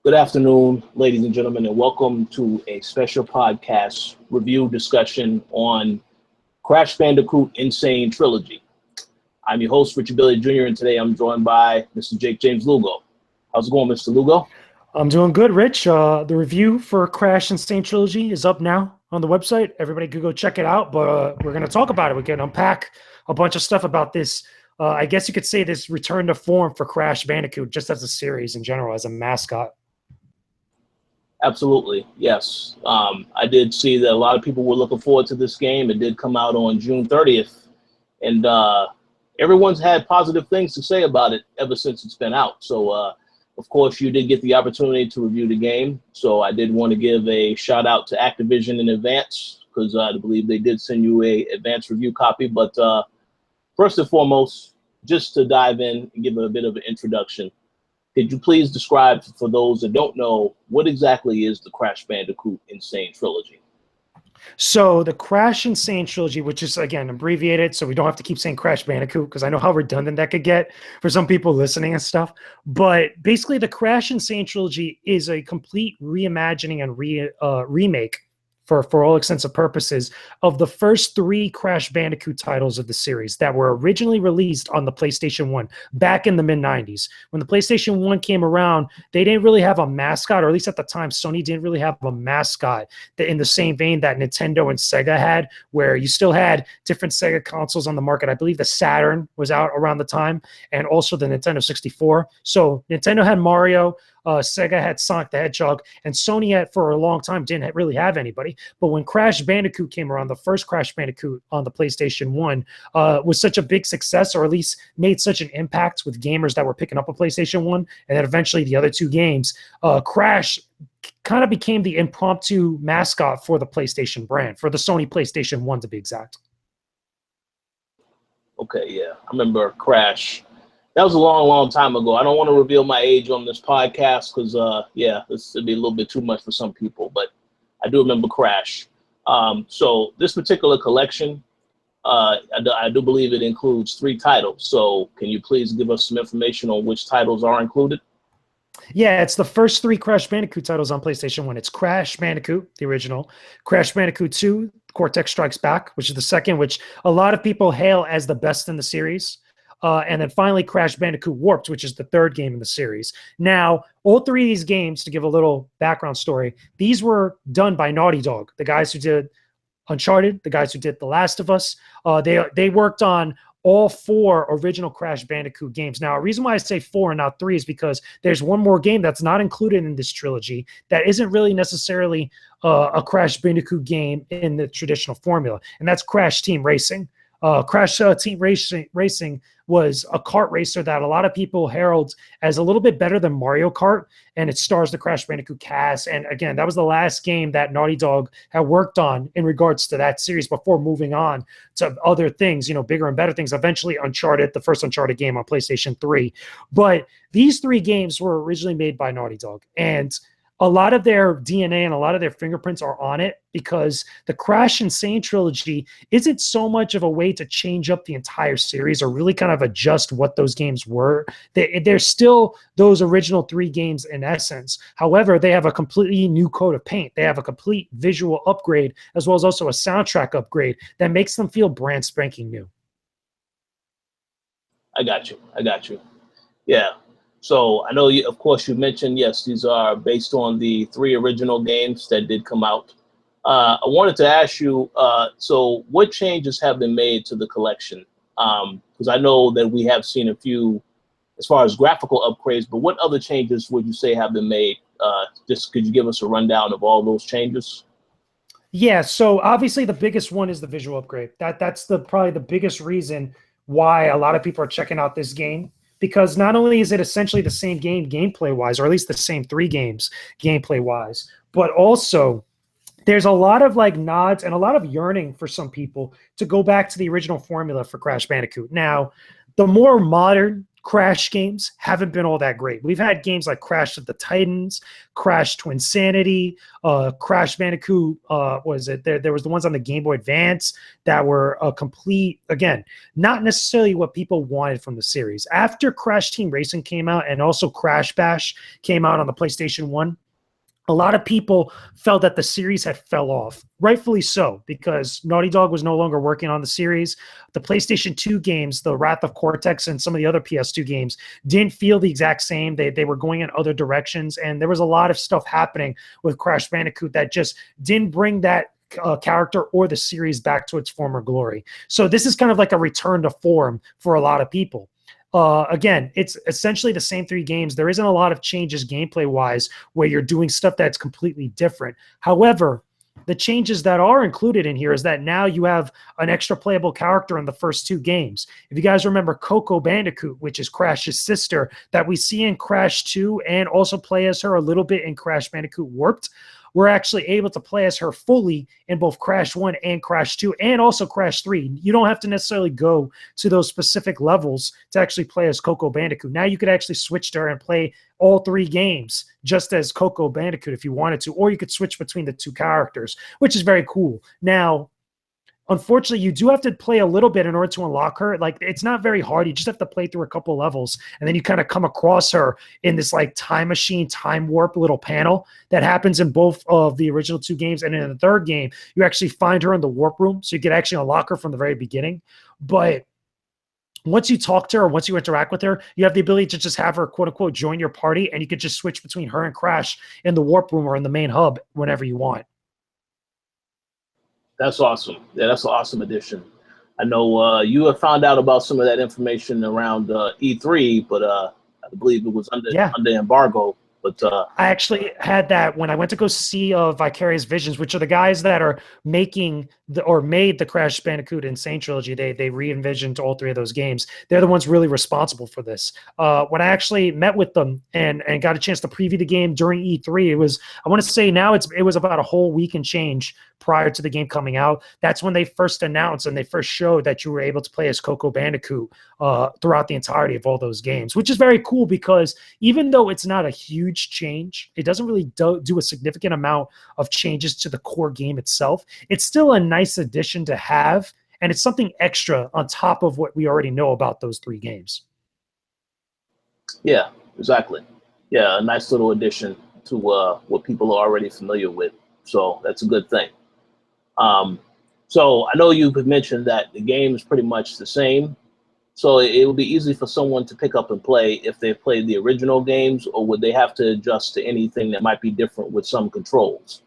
Good afternoon, ladies and gentlemen, and welcome to a special podcast review discussion on Crash Bandicoot N Sane Trilogy. I'm your host, Richard Billy Jr., and today I'm joined by Mr. Jakejames Lugo. How's it going, Mr. Lugo? I'm doing good, Rich. The review for Crash and Sane Trilogy is up now on the website. Everybody could go check it out, but we're going to talk about it. We're going to unpack a bunch of stuff about this. I guess you could say this return to form for Crash Bandicoot, just as a series in general, as a mascot. Absolutely, yes. I did see that a lot of people were looking forward to this game. It did come out on June 30th, and everyone's had positive things to say about it ever since it's been out. So, of course, you did get the opportunity to review the game. So I did want to give a shout out to Activision in advance, because I believe they did send you a advanced review copy. But first and foremost, just to dive in and give a bit of an introduction, could you please describe, for those that don't know, what exactly is the Crash Bandicoot N Sane Trilogy? So the Crash and Sane Trilogy, which is, again, abbreviated, so we don't have to keep saying Crash Bandicoot, because I know how redundant that could get for some people listening and stuff. But basically, the Crash and Sane Trilogy is a complete reimagining and remake, for all extents and purposes, of the first three Crash Bandicoot titles of the series that were originally released on the PlayStation 1 back in the mid-90s. When the PlayStation 1 came around, they didn't really have a mascot, or at least at the time, Sony didn't really have a mascot in the same vein that Nintendo and Sega had, where you still had different Sega consoles on the market. I believe the Saturn was out around the time, and also the Nintendo 64. So Nintendo had Mario, Sega had Sonic the Hedgehog, and Sony had, for a long time, didn't really have anybody. But when Crash Bandicoot came around, the first Crash Bandicoot on the PlayStation 1 was such a big success, or at least made such an impact with gamers that were picking up a PlayStation 1, and then eventually the other two games, Crash kind of became the impromptu mascot for the PlayStation brand, for the Sony PlayStation 1 to be exact. Okay, yeah. I remember Crash. That was a long, long time ago. I don't want to reveal my age on this podcast because, yeah, this would be a little bit too much for some people, but I do remember Crash. So this particular collection, I do believe it includes 3 titles. So can you please give us some information on which titles are included? Yeah, it's the first 3 Crash Bandicoot titles on PlayStation 1. It's Crash Bandicoot, the original, Crash Bandicoot 2, Cortex Strikes Back, which is the second, which a lot of people hail as the best in the series. And then finally, Crash Bandicoot Warped, which is the 3rd game in the series. Now, all 3 of these games, to give a little background story, these were done by Naughty Dog, the guys who did Uncharted, the guys who did The Last of Us. They worked on all 4 original Crash Bandicoot games. Now, a reason why I say 4 and not 3 is because there's one more game that's not included in this trilogy that isn't really necessarily a Crash Bandicoot game in the traditional formula, and that's Crash Team Racing. Crash Team Racing was a kart racer that a lot of people herald as a little bit better than Mario Kart, and it stars the Crash Bandicoot cast. And again, that was the last game that Naughty Dog had worked on in regards to that series before moving on to other things, bigger and better things. Eventually, Uncharted, the first Uncharted game on PlayStation 3. But these 3 games were originally made by Naughty Dog, and a lot of their DNA and a lot of their fingerprints are on it, because the Crash and Sane Trilogy isn't so much of a way to change up the entire series or really kind of adjust what those games were. They're still those original 3 games in essence. However, they have a completely new coat of paint. They have a complete visual upgrade, as well as also a soundtrack upgrade that makes them feel brand spanking new. I got you. Yeah. So I know, of course, you mentioned, yes, these are based on the 3 original games that did come out. I wanted to ask you, so what changes have been made to the collection? Because I know that we have seen a few as far as graphical upgrades, but what other changes would you say have been made? Just could you give us a rundown of all those changes? Yeah, so obviously the biggest one is the visual upgrade. That's probably the biggest reason why a lot of people are checking out this game. Because not only is it essentially the same game gameplay-wise, or at least the same 3 games gameplay-wise, but also there's a lot of nods and a lot of yearning for some people to go back to the original formula for Crash Bandicoot. Now, the more modern Crash games haven't been all that great. We've had games like Crash of the Titans, Crash Twinsanity, Crash Bandicoot, was it? There was the ones on the Game Boy Advance that were a complete, again, not necessarily what people wanted from the series. After Crash Team Racing came out and also Crash Bash came out on the PlayStation 1, a lot of people felt that the series had fell off, rightfully so, because Naughty Dog was no longer working on the series. The PlayStation 2 games, the Wrath of Cortex and some of the other PS2 games, didn't feel the exact same. They were going in other directions, and there was a lot of stuff happening with Crash Bandicoot that just didn't bring that character or the series back to its former glory. So this is kind of like a return to form for a lot of people. Again, it's essentially the same 3 games. There isn't a lot of changes gameplay-wise where you're doing stuff that's completely different. However, the changes that are included in here is that now you have an extra playable character in the first 2 games. If you guys remember Coco Bandicoot, which is Crash's sister, that we see in Crash 2 and also play as her a little bit in Crash Bandicoot Warped, we're actually able to play as her fully in both Crash 1 and Crash 2 and also Crash 3. You don't have to necessarily go to those specific levels to actually play as Coco Bandicoot. Now you could actually switch to her and play all 3 games just as Coco Bandicoot if you wanted to, or you could switch between the 2 characters, which is very cool. Now, unfortunately, you do have to play a little bit in order to unlock her. Like, it's not very hard. You just have to play through a couple levels, and then you kind of come across her in this like time machine, time warp little panel that happens in both of the original 2 games. And in the 3rd game, you actually find her in the warp room, so you can actually unlock her from the very beginning. But once you talk to her, once you interact with her, you have the ability to just have her, quote unquote, join your party, and you could just switch between her and Crash in the warp room or in the main hub whenever you want. That's awesome. Yeah, that's an awesome addition. I know you have found out about some of that information around E3, but I believe it was under embargo. But I actually had that when I went to go see Vicarious Visions, which are the guys that are making made the Crash Bandicoot and Sane Trilogy. They re-envisioned all 3 of those games. They're the ones really responsible for this. When I actually met with them and got a chance to preview the game during E3, it was, I want to say now it was about a whole week and change prior to the game coming out. That's when they first announced and they first showed that you were able to play as Coco Bandicoot throughout the entirety of all those games, which is very cool because even though it's not a huge change, it doesn't really do a significant amount of changes to the core game itself. It's still a nice addition to have, and it's something extra on top of what we already know about those 3 games. Yeah, exactly. Yeah, a nice little addition to what people are already familiar with. So that's a good thing. So I know you had mentioned that the game is pretty much the same. So it would be easy for someone to pick up and play if they played the original games, or would they have to adjust to anything that might be different with some controls?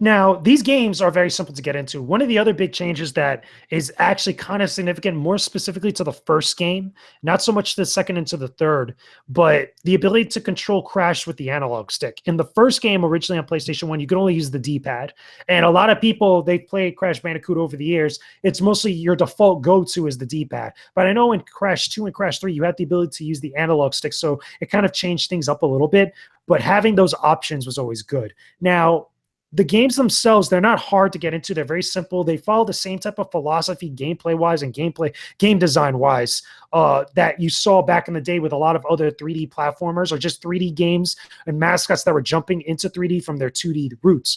Now, these games are very simple to get into. One of the other big changes that is actually kind of significant, more specifically to the first game, not so much the second into the third, but the ability to control Crash with the analog stick. In the first game, originally on PlayStation 1, you could only use the D-pad. And a lot of people, they've played Crash Bandicoot over the years. It's mostly your default go-to is the D-pad. But I know in Crash 2 and Crash 3, you had the ability to use the analog stick, so it kind of changed things up a little bit. But having those options was always good. Now, the games themselves, they're not hard to get into. They're very simple. They follow the same type of philosophy, gameplay-wise and game design-wise, that you saw back in the day with a lot of other 3D platformers or just 3D games and mascots that were jumping into 3D from their 2D roots.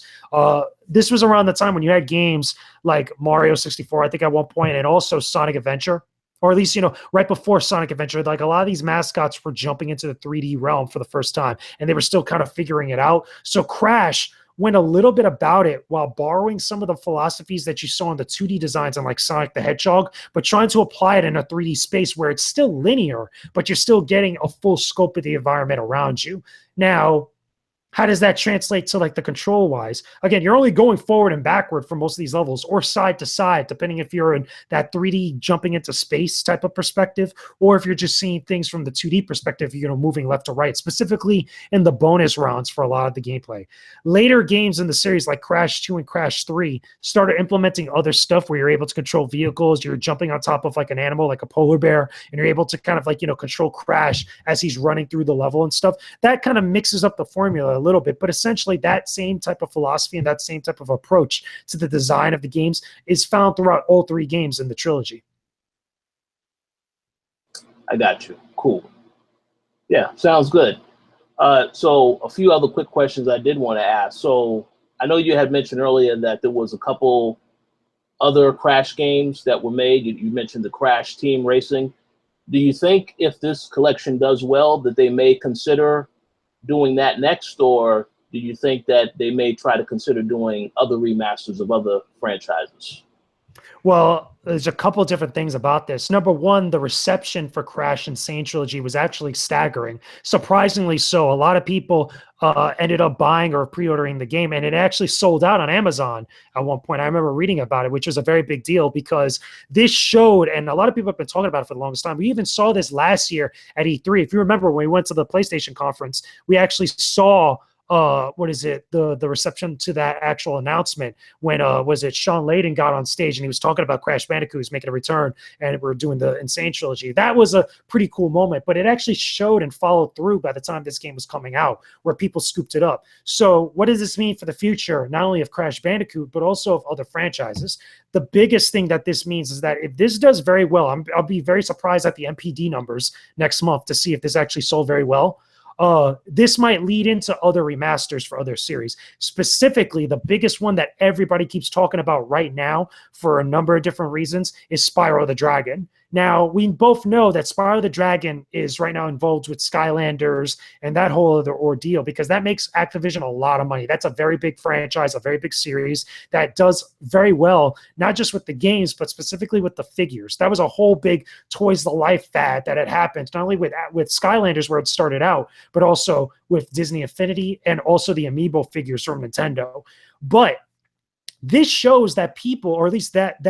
This was around the time when you had games like Mario 64, I think at one point, and also Sonic Adventure. Or at least, right before Sonic Adventure, like a lot of these mascots were jumping into the 3D realm for the first time, and they were still kind of figuring it out. So Crash went a little bit about it while borrowing some of the philosophies that you saw in the 2D designs on like Sonic the Hedgehog, but trying to apply it in a 3D space where it's still linear, but you're still getting a full scope of the environment around you. Now, how does that translate to like the control wise? Again, you're only going forward and backward for most of these levels, or side to side, depending if you're in that 3D jumping into space type of perspective, or if you're just seeing things from the 2D perspective, moving left to right, specifically in the bonus rounds for a lot of the gameplay. Later games in the series like Crash 2 and Crash 3 started implementing other stuff where you're able to control vehicles, you're jumping on top of like an animal, like a polar bear, and you're able to kind of like, control Crash as he's running through the level and stuff. That kind of mixes up the formula a little bit, but essentially that same type of philosophy and that same type of approach to the design of the games is found throughout all 3 games in the trilogy. I got you. Cool. Yeah, sounds good. So a few other quick questions I did want to ask. So I know you had mentioned earlier that there was a couple other Crash games that were made. You mentioned the Crash Team Racing. Do you think if this collection does well that they may consider doing that next, or do you think that they may try to consider doing other remasters of other franchises? Well, there's a couple different things about this. Number one, the reception for Crash and Sane Trilogy was actually staggering. Surprisingly so. A lot of people ended up buying or pre-ordering the game, and it actually sold out on Amazon at one point. I remember reading about it, which was a very big deal because this showed, and a lot of people have been talking about it for the longest time. We even saw this last year at E3. If you remember, when we went to the PlayStation conference, we actually saw the reception to that actual announcement when Sean Layden got on stage and he was talking about Crash Bandicoot who's making a return, and we're doing the Insane Trilogy. That was a pretty cool moment, but it actually showed and followed through by the time this game was coming out, where people scooped it up. So what does this mean for the future, not only of Crash Bandicoot, but also of other franchises? The biggest thing that this means is that if this does very well, I'll be very surprised at the MPD numbers next month to see if this actually sold very well. This might lead into other remasters for other series. Specifically, the biggest one that everybody keeps talking about right now for a number of different reasons is Spyro the Dragon. Now, we both know that Spyro the Dragon is right now involved with Skylanders and that whole other ordeal, because that makes Activision a lot of money. That's a very big franchise, a very big series that does very well, not just with the games, but specifically with the figures. That was a whole big Toys to Life fad that had happened, not only with Skylanders, where it started out, but also with Disney Infinity and also the Amiibo figures from Nintendo. But this shows that people, or at least that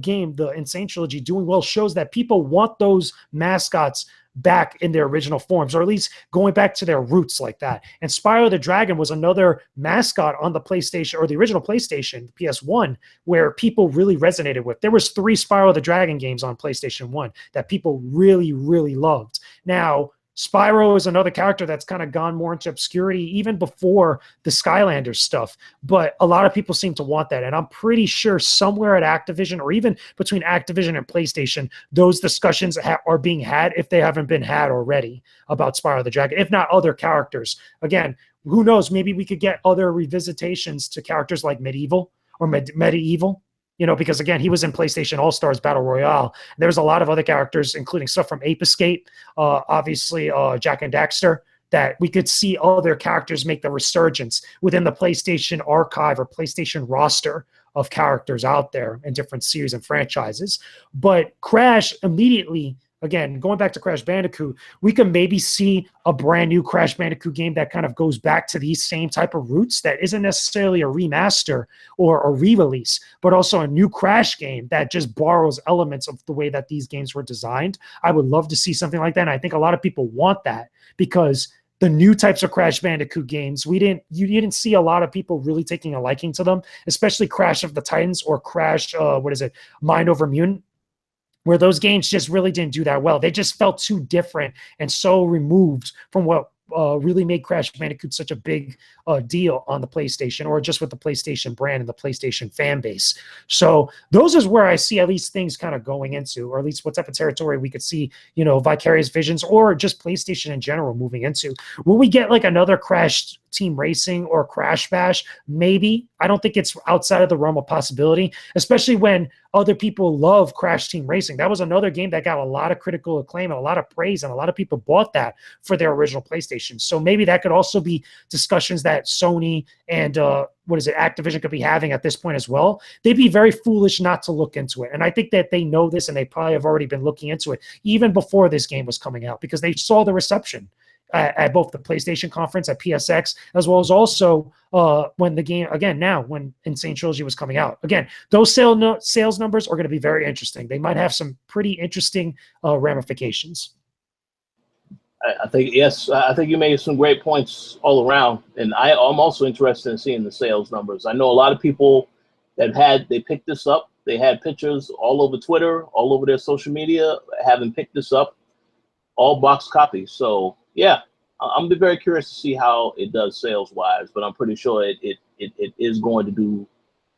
game, the Insane Trilogy, doing well, shows that people want those mascots back in their original forms, or at least going back to their roots like that. And Spyro the Dragon was another mascot on the PlayStation, or the original PlayStation, PS1, where people really resonated with. There was 3 Spyro the Dragon games on PlayStation 1 that people really, really loved. Now, Spyro is another character that's kind of gone more into obscurity even before the Skylanders stuff, but a lot of people seem to want that. And I'm pretty sure somewhere at Activision, or even between Activision and PlayStation, those discussions are being had, if they haven't been had already, about Spyro the Dragon, if not other characters. Again, who knows? Maybe we could get other revisitations to characters like Medieval or Medieval. Because again, he was in PlayStation All-Stars Battle Royale. There's a lot of other characters, including stuff from Ape Escape, obviously Jak and Daxter, that we could see other characters make the resurgence within the PlayStation archive or PlayStation roster of characters out there in different series and franchises. But Crash immediately, again, going back to Crash Bandicoot, we can maybe see a brand new Crash Bandicoot game that kind of goes back to these same type of roots, that isn't necessarily a remaster or a re-release, but also a new Crash game that just borrows elements of the way that these games were designed. I would love to see something like that, and I think a lot of people want that, because the new types of Crash Bandicoot games, you didn't see a lot of people really taking a liking to them, especially Crash of the Titans or Crash, Mind Over Mutant, where those games just really didn't do that well. They just felt too different and so removed from what really made Crash Bandicoot such a big deal on the PlayStation, or just with the PlayStation brand and the PlayStation fan base. So those is where I see at least things kind of going into, or at least what type of territory we could see, Vicarious Visions or just PlayStation in general moving into. Will we get like another Crash Team Racing or Crash Bash? Maybe. I don't think it's outside of the realm of possibility, especially when other people love Crash Team Racing. That was another game that got a lot of critical acclaim and a lot of praise, and a lot of people bought that for their original PlayStation. So maybe that could also be discussions that Sony and Activision could be having at this point as well. They'd be very foolish not to look into it. And I think that they know this, and they probably have already been looking into it even before this game was coming out, because they saw the reception at both the PlayStation conference at PSX, as well as also when the game, again, now when Insane Trilogy was coming out. Again, those sales numbers are going to be very interesting. They might have some pretty interesting ramifications. I think, yes, I think you made some great points all around. And I'm also interested in seeing the sales numbers. I know a lot of people they picked this up. They had pictures all over Twitter, all over their social media, having picked this up, all box copies. So, yeah, I'm very curious to see how it does sales-wise, but I'm pretty sure it is going to do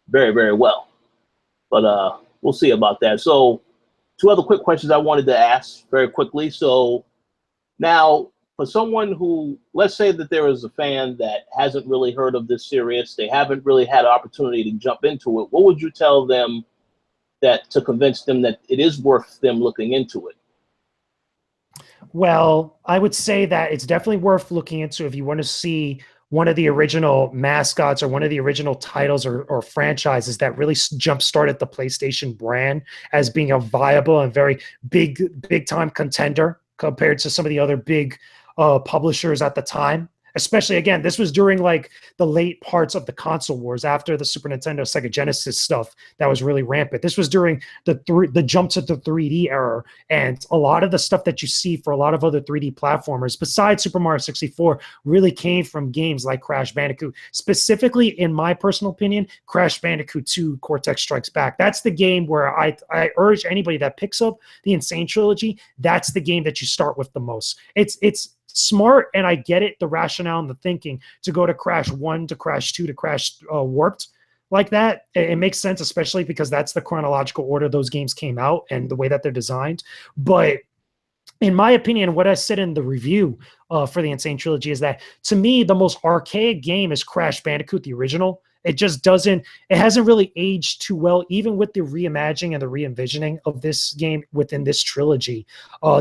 very, very well. But we'll see about that. So 2 other quick questions I wanted to ask very quickly. So Now, for someone who, let's say that there is a fan that hasn't really heard of this series, they haven't really had an opportunity to jump into it, what would you tell them that to convince them that it is worth them looking into it? Well, I would say that it's definitely worth looking into if you want to see one of the original mascots or one of the original titles or franchises that really jump started the PlayStation brand as being a viable and very big time contender compared to some of the other big publishers at the time. Especially, again, this was during like the late parts of the console wars after the Super Nintendo, Sega Genesis stuff that was really rampant. This was during the jump to the 3D era, and a lot of the stuff that you see for a lot of other 3D platformers besides Super Mario 64 really came from games like Crash Bandicoot. Specifically, in my personal opinion, Crash Bandicoot 2 Cortex Strikes Back. That's the game where I urge anybody that picks up the Insane Trilogy, that's the game that you start with the most. It's smart, and I get it, the rationale and the thinking to go to Crash 1 to Crash 2 to Crash Warped like that. It makes sense, especially because that's the chronological order those games came out and the way that they're designed. But in my opinion, what I said in the review for the Insane Trilogy is that, to me, the most archaic game is Crash Bandicoot, the original. It just doesn't, it hasn't really aged too well, even with the reimagining and the re-envisioning of this game within this trilogy.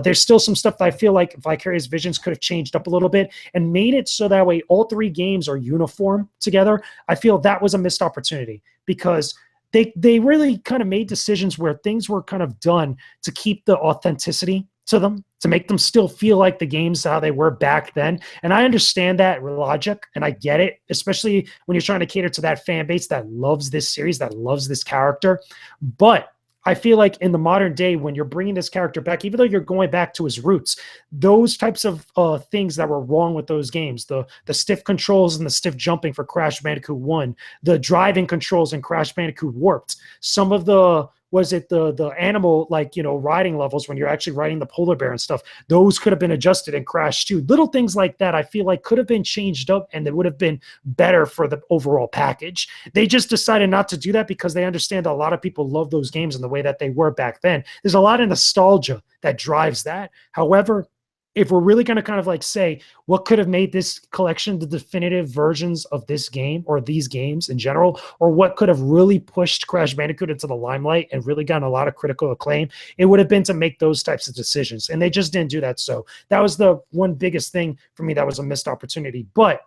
There's still some stuff that I feel like Vicarious Visions could have changed up a little bit and made it so that way all three games are uniform together. I feel that was a missed opportunity because they really kind of made decisions where things were kind of done to keep the authenticity to them, to make them still feel like the games how they were back then. And I understand that logic, and I get it, especially when you're trying to cater to that fan base that loves this series, that loves this character. But I feel like in the modern day, when you're bringing this character back, even though you're going back to his roots, those types of things that were wrong with those games, the stiff controls and the stiff jumping for Crash Bandicoot 1, the driving controls in Crash Bandicoot Warped, some of the the animal, like, riding levels when you're actually riding the polar bear and stuff, those could have been adjusted in Crash 2. Little things like that I feel like could have been changed up and it would have been better for the overall package. They just decided not to do that because they understand that a lot of people love those games in the way that they were back then. There's a lot of nostalgia that drives that. However, if we're really going to kind of like say what could have made this collection the definitive versions of this game or these games in general, or what could have really pushed Crash Bandicoot into the limelight and really gotten a lot of critical acclaim, it would have been to make those types of decisions. And they just didn't do that. So that was the one biggest thing for me that was a missed opportunity. But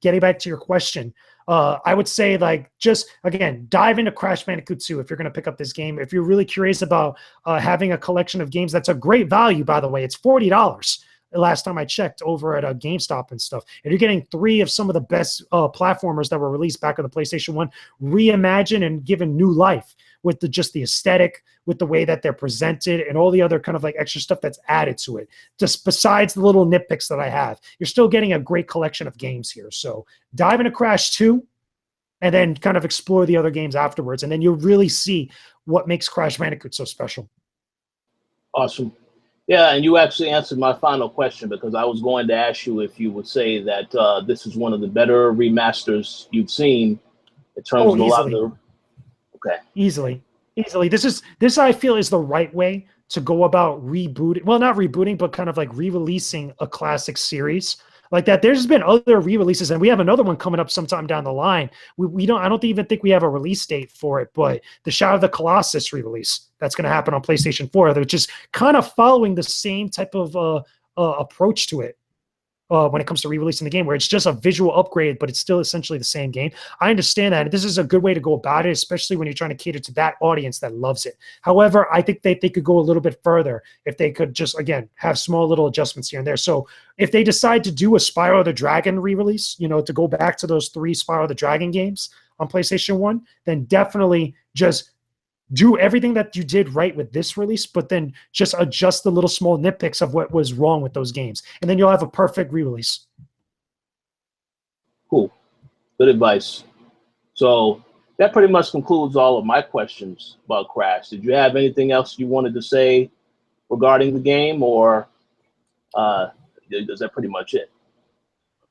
getting back to your question, I would say, like, just again, dive into Crash Bandicoot 2 if you're going to pick up this game. If you're really curious about having a collection of games, that's a great value, by the way. It's $40 last time I checked over at GameStop and stuff. And you're getting 3 of some of the best platformers that were released back on the PlayStation 1, reimagined and given new life with just the aesthetic, with the way that they're presented, and all the other kind of like extra stuff that's added to it. Just besides the little nitpicks that I have, you're still getting a great collection of games here. So dive into Crash 2 and then kind of explore the other games afterwards. And then you'll really see what makes Crash Bandicoot so special. Awesome. Yeah, and you actually answered my final question, because I was going to ask you if you would say that this is one of the better remasters you've seen in terms of a lot of the... Okay. Easily. This I feel is the right way to go about rebooting. Well, not rebooting, but kind of like re-releasing a classic series like that. There's been other re-releases, and we have another one coming up sometime down the line. I don't even think we have a release date for it, but the Shadow of the Colossus re-release that's going to happen on PlayStation 4, which is kind of following the same type of approach to it. When it comes to re-releasing the game, where it's just a visual upgrade, but it's still essentially the same game. I understand that. This is a good way to go about it, especially when you're trying to cater to that audience that loves it. However, I think they could go a little bit further if they could just, again, have small little adjustments here and there. So if they decide to do a Spyro the Dragon re-release, to go back to those 3 Spyro the Dragon games on PlayStation 1, then definitely just do everything that you did right with this release, but then just adjust the little small nitpicks of what was wrong with those games. And then you'll have a perfect re-release. Cool. Good advice. So that pretty much concludes all of my questions about Crash. Did you have anything else you wanted to say regarding the game, or is that pretty much it?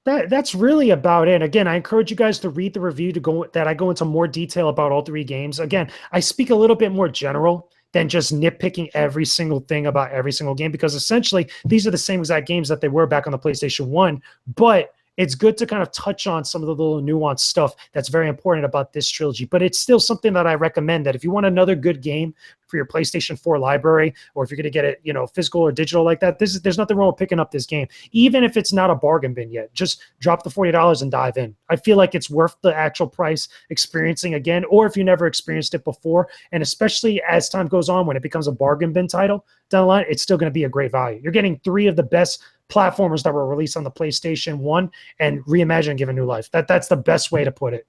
That's really about it. Again, I encourage you guys to read the review I go into more detail about all 3 games. Again, I speak a little bit more general than just nitpicking every single thing about every single game, because essentially these are the same exact games that they were back on the PlayStation 1, but it's good to kind of touch on some of the little nuanced stuff that's very important about this trilogy. But it's still something that I recommend, that if you want another good game for your PlayStation 4 library, or if you're going to get it, you know, physical or digital like that, there's nothing wrong with picking up this game. Even if it's not a bargain bin yet, just drop the $40 and dive in. I feel like it's worth the actual price experiencing again, or if you never experienced it before. And especially as time goes on, when it becomes a bargain bin title down the line, it's still going to be a great value. You're getting 3 of the best platformers that were released on the PlayStation 1 and reimagined, given new life. That's the best way to put it.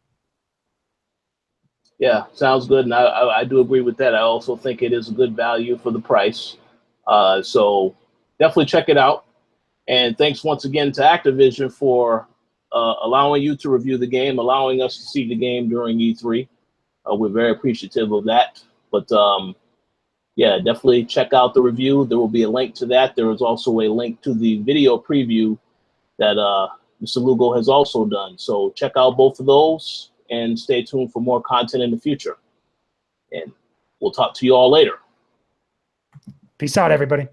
Yeah, sounds good, and I do agree with that. I also think it is a good value for the price. So definitely check it out. And thanks once again to Activision for allowing you to review the game, allowing us to see the game during E3. We're very appreciative of that. But yeah, definitely check out the review. There will be a link to that. There is also a link to the video preview that Mr. Lugo has also done. So check out both of those and stay tuned for more content in the future. And we'll talk to you all later. Peace out, everybody.